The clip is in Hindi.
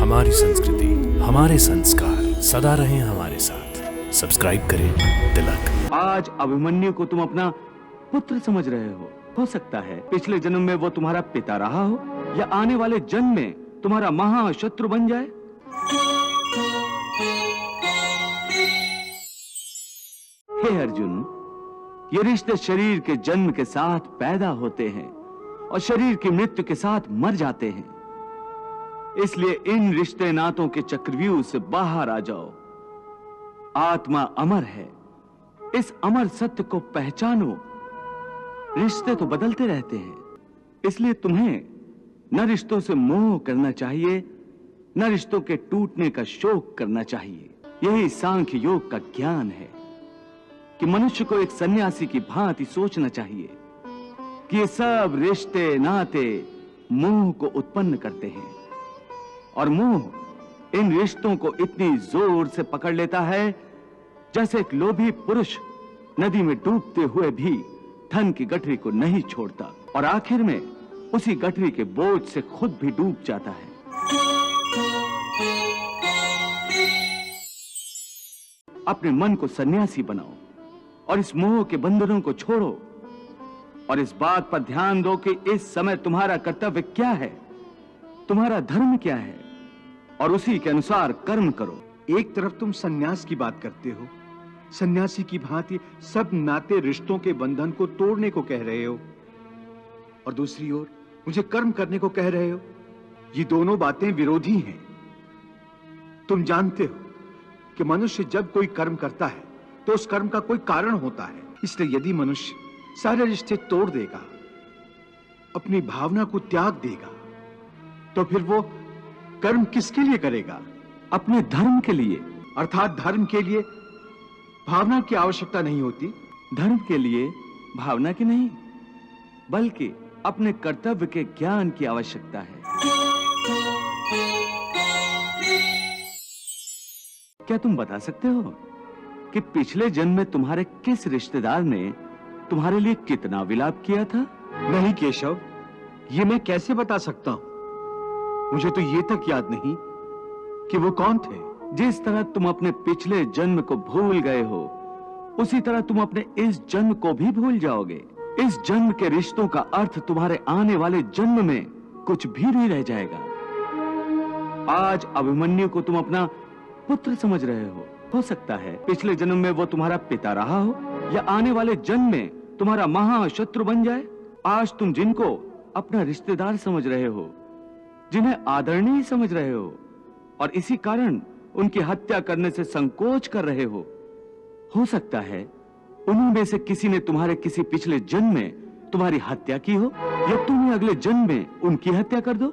हमारी संस्कृति, हमारे संस्कार सदा रहें हमारे साथ। सब्सक्राइब करें तिलक। आज अभिमन्यु को तुम अपना पुत्र समझ रहे हो सकता है पिछले जन्म में वो तुम्हारा पिता रहा हो या आने वाले जन्म में तुम्हारा महाशत्रु बन जाए। हे अर्जुन, ये रिश्ते शरीर के जन्म के साथ पैदा होते हैं और शरीर की मृत्यु के साथ मर जाते हैं। इसलिए इन रिश्ते नातों के चक्रव्यूह से बाहर आ जाओ। आत्मा अमर है, इस अमर सत्य को पहचानो। रिश्ते तो बदलते रहते हैं, इसलिए तुम्हें न रिश्तों से मोह करना चाहिए, न रिश्तों के टूटने का शोक करना चाहिए। यही सांख्य योग का ज्ञान है कि मनुष्य को एक सन्यासी की भांति सोचना चाहिए कि ये सब रिश्ते नाते मोह को उत्पन्न करते हैं और मोह इन रिश्तों को इतनी जोर से पकड़ लेता है जैसे एक लोभी पुरुष नदी में डूबते हुए भी धन की गठरी को नहीं छोड़ता और आखिर में उसी गठरी के बोझ से खुद भी डूब जाता है। अपने मन को सन्यासी बनाओ और इस मोह के बंधनों को छोड़ो और इस बात पर ध्यान दो कि इस समय तुम्हारा कर्तव्य क्या है, तुम्हारा धर्म क्या है और उसी के अनुसार कर्म करो। एक तरफ तुम सन्यास की बात करते हो, सन्यासी की भांति सब नाते रिश्तों के बंधन को तोड़ने को कह रहे हो, और दूसरी ओर मुझे कर्म करने को कह रहे हो। ये दोनों बातें विरोधी हैं। तुम जानते हो कि मनुष्य जब कोई कर्म करता है तो उस कर्म का कोई कारण होता है। इसलिए यदि मनुष्य सारे रिश्ते तोड़ देगा, अपनी भावना को त्याग देगा, तो फिर वो कर्म किसके लिए करेगा? अपने धर्म के लिए। अर्थात धर्म के लिए भावना की आवश्यकता नहीं होती। धर्म के लिए भावना की नहीं, बल्कि अपने कर्तव्य के ज्ञान की आवश्यकता है। क्या तुम बता सकते हो कि पिछले जन्म में तुम्हारे किस रिश्तेदार ने तुम्हारे लिए कितना विलाप किया था? नहीं केशव, ये मैं कैसे बता सकता हूं? मुझे तो ये तक याद नहीं कि वो कौन थे। जिस तरह तुम अपने पिछले जन्म को भूल गए हो, उसी तरह तुम अपने इस जन्म को भी भूल जाओगे। इस जन्म के रिश्तों का अर्थ तुम्हारे आने वाले जन्म में कुछ भी नहीं रह जाएगा। आज अभिमन्यु को तुम अपना पुत्र समझ रहे हो सकता है पिछले जन्म में वो तुम्हारा पिता रहा हो या आने वाले जन्म में तुम्हारा महाशत्रु बन जाए। आज तुम जिनको अपना रिश्तेदार समझ रहे हो, जिन्हें आदरणीय समझ रहे हो और इसी कारण उनकी हत्या करने से संकोच कर रहे हो सकता है उन्हीं में से किसी ने तुम्हारे किसी पिछले जन्म में तुम्हारी हत्या की हो या तुम अगले जन्म में उनकी हत्या कर दो।